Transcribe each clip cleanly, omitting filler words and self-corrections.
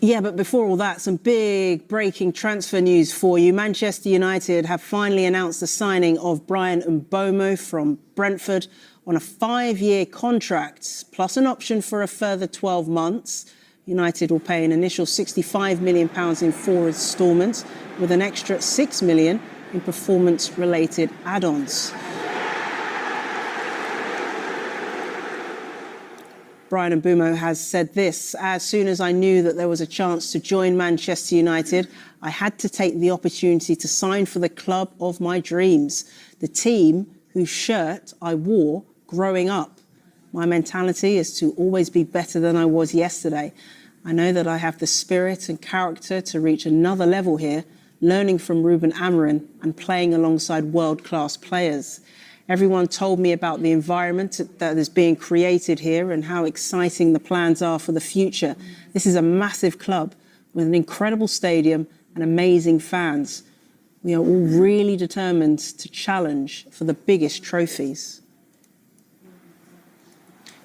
Yeah, but before all that, some big breaking transfer news for you. Manchester United have finally announced the signing of Brian Mbeumo from Brentford on a 5-year contract, plus an option for a further 12 months. United will pay an initial £65 million in 4 instalments, with an extra £6 million in performance-related add-ons. Brian Mbeumo has said this: as soon as I knew that there was a chance to join Manchester United, I had to take the opportunity to sign for the club of my dreams, the team whose shirt I wore growing up. My mentality is to always be better than I was yesterday. I know that I have the spirit and character to reach another level here, learning from Ruben Amorim and playing alongside world-class players. Everyone told me about the environment that is being created here and how exciting the plans are for the future. This is a massive club with an incredible stadium and amazing fans. We are all really determined to challenge for the biggest trophies.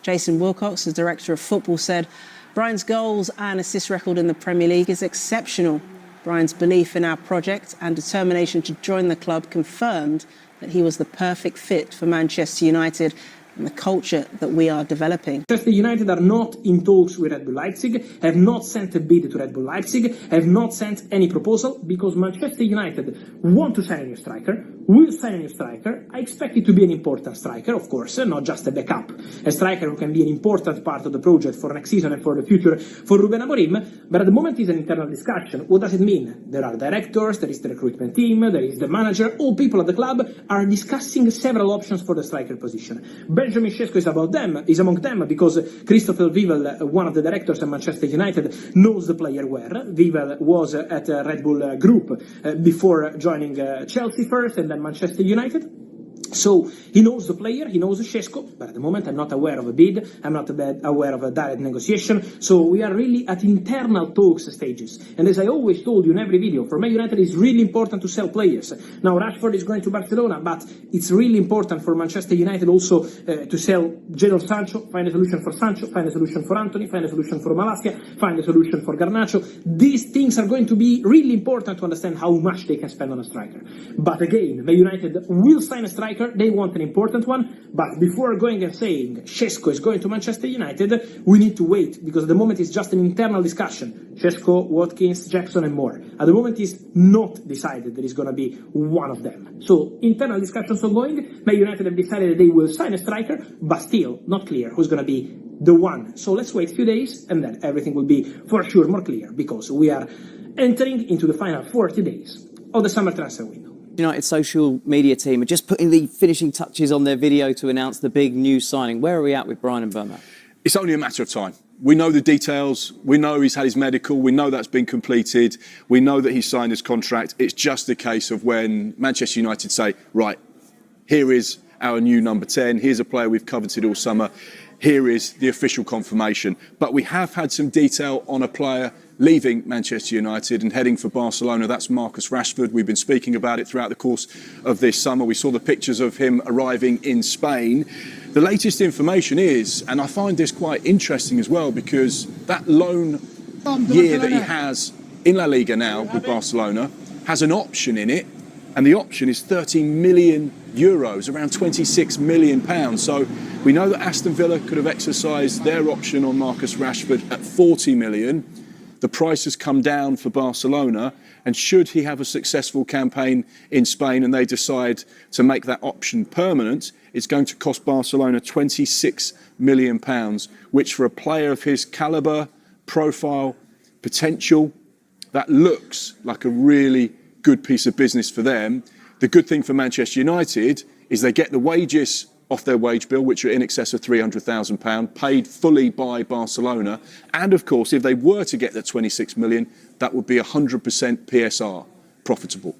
Jason Wilcox, the director of football, said, Brian's goals and assist record in the Premier League is exceptional. Brian's belief in our project and determination to join the club confirmed that he was the perfect fit for Manchester United and the culture that we are developing. Manchester United are not in talks with Red Bull Leipzig, have not sent a bid to Red Bull Leipzig, have not sent any proposal, because Manchester United want to sign a new striker, will sign a new striker. I expect it to be an important striker, of course, not just a backup. A striker who can be an important part of the project for next season and for the future for Ruben Amorim, but at the moment it's an internal discussion. What does it mean? There are directors, there is the recruitment team, there is the manager, all people at the club are discussing several options for the striker position. Benjamin Sesko is among them, because Christopher Vivel, one of the directors at Manchester United, knows the player well. Vivel was at Red Bull Group before joining Chelsea first and then Manchester United. So he knows the player, he knows Sesko, but at the moment I'm not aware of a bid, I'm not aware of a direct negotiation, so we are really at internal talks stages. And as I always told you in every video, for Man United it's really important to sell players. Now Rashford is going to Barcelona, but it's really important for Manchester United also to sell Jadon Sancho, find a solution for Sancho, find a solution for Anthony, find a solution for Malassia, find a solution for Garnacho. These things are going to be really important to understand how much they can spend on a striker. But again, Man United will sign a striker. They want an important one, but before going and saying Sesko is going to Manchester United, we need to wait, because at the moment it's just an internal discussion. Sesko, Watkins, Jackson and more. At the moment it's not decided that it's going to be one of them. So internal discussions ongoing. Man United have decided that they will sign a striker, but still not clear who's going to be the one. So let's wait a few days and then everything will be for sure more clear, because we are entering into the final 40 days of the summer transfer window. United social media team are just putting the finishing touches on their video to announce the big new signing. Where are we at with Brian Mbeumo? It's only a matter of time. We know the details. We know he's had his medical. We know that's been completed. We know that he's signed his contract. It's just a case of when Manchester United say, right, here is our new number 10. Here's a player we've coveted all summer. Here is the official confirmation. But we have had some detail on a player leaving Manchester United and heading for Barcelona. That's Marcus Rashford. We've been speaking about it throughout the course of this summer. We saw the pictures of him arriving in Spain. The latest information is, and I find this quite interesting as well, because that loan year that he has in La Liga now with Barcelona has an option in it, and the option is 13 million euros, around 26 million pounds. So we know that Aston Villa could have exercised their option on Marcus Rashford at 40 million. The price has come down for Barcelona, and should he have a successful campaign in Spain and they decide to make that option permanent, it's going to cost Barcelona 26 million pounds, which for a player of his calibre, profile, potential, that looks like a really good piece of business for them. The good thing for Manchester United is they get the wages off their wage bill, which are in excess of £300,000, paid fully by Barcelona. And of course, if they were to get that 26 million, that would be 100% PSR profitable,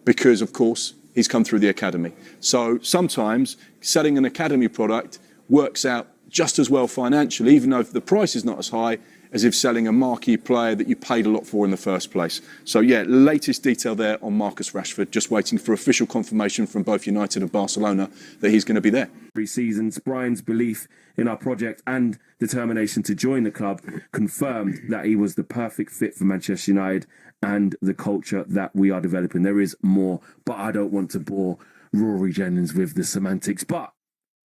because of course, he's come through the academy. So sometimes selling an academy product works out just as well financially, even though the price is not as high, as if selling a marquee player that you paid a lot for in the first place. So yeah, latest detail there on Marcus Rashford, just waiting for official confirmation from both United and Barcelona that he's going to be there. 3 seasons, Brian's belief in our project and determination to join the club confirmed that he was the perfect fit for Manchester United and the culture that we are developing. There is more, but I don't want to bore Rory Jennings with the semantics. But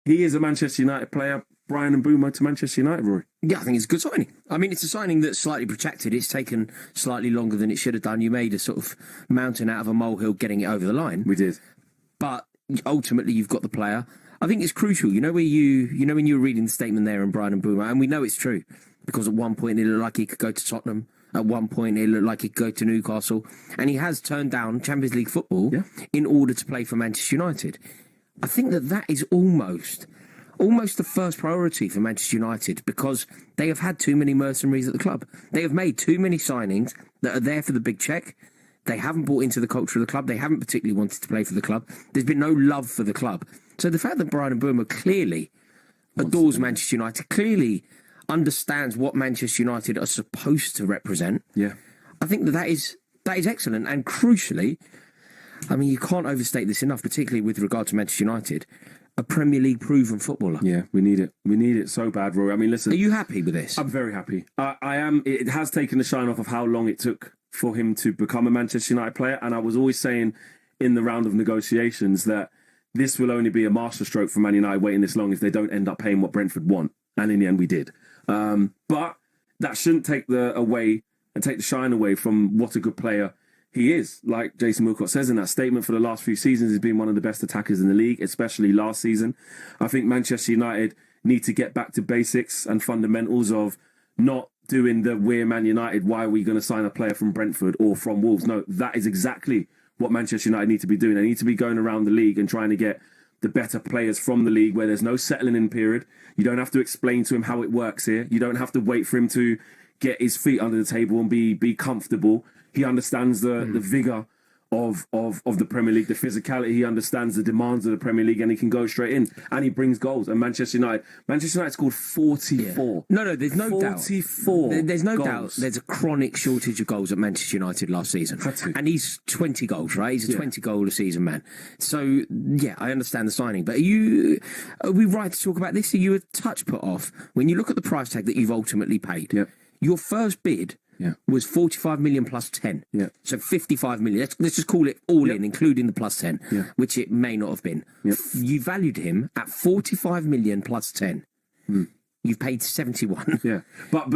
he is a Manchester United player. Brian Mbeumo to Manchester United, Rory. Yeah, I think it's a good signing. I mean, it's a signing that's slightly protracted. It's taken slightly longer than it should have done. You made a sort of mountain out of a molehill getting it over the line. We did. But ultimately, you've got the player. I think it's crucial. You know when you were reading the statement there in Brian Mbeumo, and we know it's true, because at one point it looked like he could go to Tottenham. At one point it looked like he could go to Newcastle. And he has turned down Champions League football in order to play for Manchester United. I think that is almost the first priority for Manchester United, because they have had too many mercenaries at the club. They have made too many signings that are there for the big check. They haven't bought into the culture of the club. They haven't particularly wanted to play for the club. There's been no love for the club. So the fact that Brian Mbeumo clearly adores Manchester United, clearly understands what Manchester United are supposed to represent, I think that is excellent. And crucially, I mean, you can't overstate this enough, particularly with regard to Manchester United, a Premier League proven footballer. Yeah, we need it. We need it so bad, Rory. I mean, listen. Are you happy with this? I'm very happy. I am. It has taken the shine off of how long it took for him to become a Manchester United player. And I was always saying in the round of negotiations that this will only be a masterstroke for Man United waiting this long if they don't end up paying what Brentford want. And in the end, we did. But that shouldn't take the shine away from what a good player he is. Like Jason Wilcott says in that statement, for the last few seasons, he's been one of the best attackers in the league, especially last season. I think Manchester United need to get back to basics and fundamentals of not doing the we're Man United, why are we going to sign a player from Brentford or from Wolves? No, that is exactly what Manchester United need to be doing. They need to be going around the league and trying to get the better players from the league where there's no settling in period. You don't have to explain to him how it works here. You don't have to wait for him to get his feet under the table and be comfortable. He understands the vigour of the Premier League, the physicality. He understands the demands of the Premier League, and he can go straight in. And he brings goals. And Manchester United scored 44. Yeah. No, there's no 44 doubt. There's no goals. doubt. There's a chronic shortage of goals at Manchester United last season. And he's 20 goals, right? He's a 20 goal a season man. So, yeah, I understand the signing. But are we right to talk about this? Are you a touch put off when you look at the price tag that you've ultimately paid? Yeah. Your first bid was 45 million plus 10. Yeah. So 55 million. Let's just call it all in, including the plus 10, which it may not have been. You valued him at 45 million plus 10. You've paid 71. Yeah. But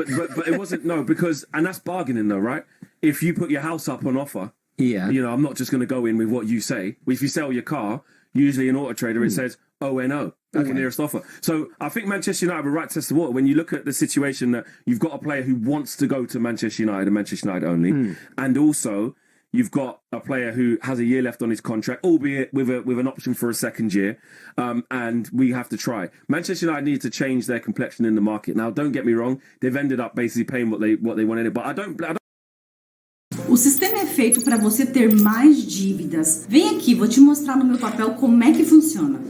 it wasn't, no, because, and that's bargaining though, right? If you put your house up on offer, I'm not just going to go in with what you say. If you sell your car, usually in Auto Trader, it says ONO. That's the nearest offer. So I think Manchester United have a right to test the water. When you look at the situation that you've got a player who wants to go to Manchester United and Manchester United only, and also you've got a player who has a year left on his contract, albeit with an option for a second year, and we have to try. Manchester United need to change their complexion in the market. Now, don't get me wrong, they've ended up basically paying what they wanted, but I don't. O sistema é feito para você ter mais dívidas. Vem aqui, vou te mostrar no meu papel como é que funciona.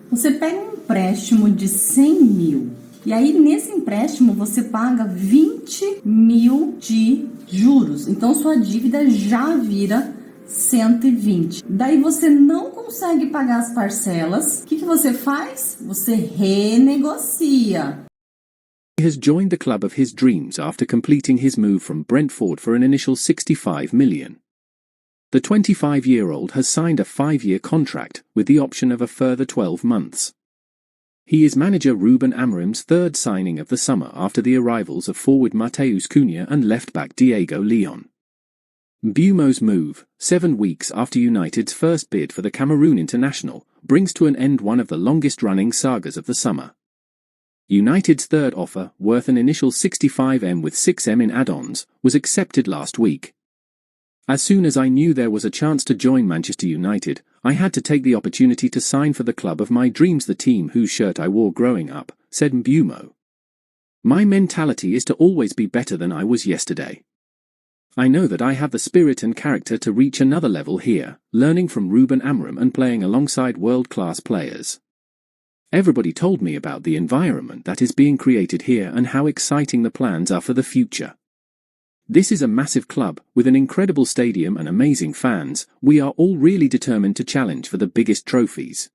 Você pega um empréstimo de 100 mil e aí nesse empréstimo você paga 20 mil de juros. Então sua dívida já vira 120. Daí você não consegue pagar as parcelas. O que você faz? Você renegocia. He has joined the club of his dreams after completing his move from Brentford for an initial 65 million. The 25-year-old has signed a 5-year contract with the option of a further 12 months. He is manager Ruben Amorim's third signing of the summer after the arrivals of forward Mateus Cunha and left-back Diego Leon. Mbeumo's move, 7 weeks after United's first bid for the Cameroon international, brings to an end one of the longest-running sagas of the summer. United's third offer, worth an initial 65M with 6M in add-ons, was accepted last week. As soon as I knew there was a chance to join Manchester United, I had to take the opportunity to sign for the club of my dreams, the team whose shirt I wore growing up, said Mbeumo. My mentality is to always be better than I was yesterday. I know that I have the spirit and character to reach another level here, learning from Ruben Amorim and playing alongside world-class players. Everybody told me about the environment that is being created here and how exciting the plans are for the future. This is a massive club, with an incredible stadium and amazing fans. We are all really determined to challenge for the biggest trophies.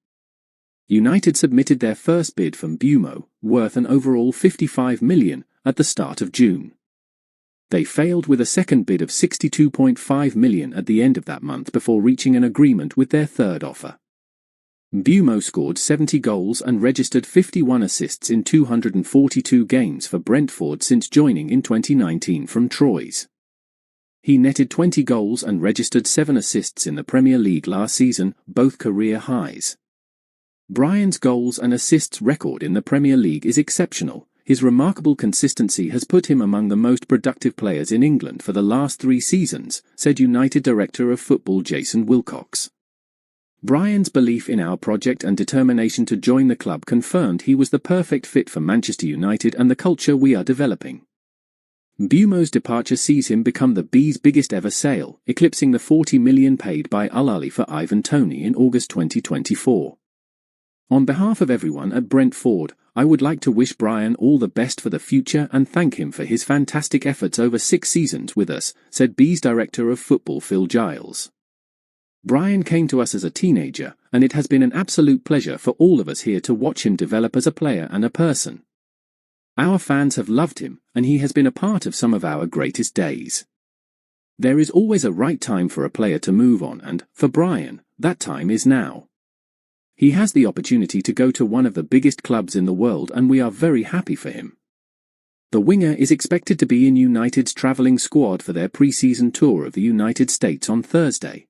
United submitted their first bid from Mbeumo, worth an overall $55 million, at the start of June. They failed with a second bid of $62.5 million at the end of that month before reaching an agreement with their third offer. Mbeumo scored 70 goals and registered 51 assists in 242 games for Brentford since joining in 2019 from Troyes. He netted 20 goals and registered 7 assists in the Premier League last season, both career highs. Brian's goals and assists record in the Premier League is exceptional. His remarkable consistency has put him among the most productive players in England for the last 3 seasons, said United Director of Football Jason Wilcox. Brian's belief in our project and determination to join the club confirmed he was the perfect fit for Manchester United and the culture we are developing. Mbeumo's departure sees him become the Bees' biggest ever sale, eclipsing the $40 million paid by Al Ahly for Ivan Toney in August 2024. On behalf of everyone at Brentford, I would like to wish Brian all the best for the future and thank him for his fantastic efforts over 6 seasons with us, said Bees' Director of Football Phil Giles. Brian came to us as a teenager, and it has been an absolute pleasure for all of us here to watch him develop as a player and a person. Our fans have loved him, and he has been a part of some of our greatest days. There is always a right time for a player to move on, and, for Brian, that time is now. He has the opportunity to go to one of the biggest clubs in the world, and we are very happy for him. The winger is expected to be in United's travelling squad for their pre-season tour of the United States on Thursday.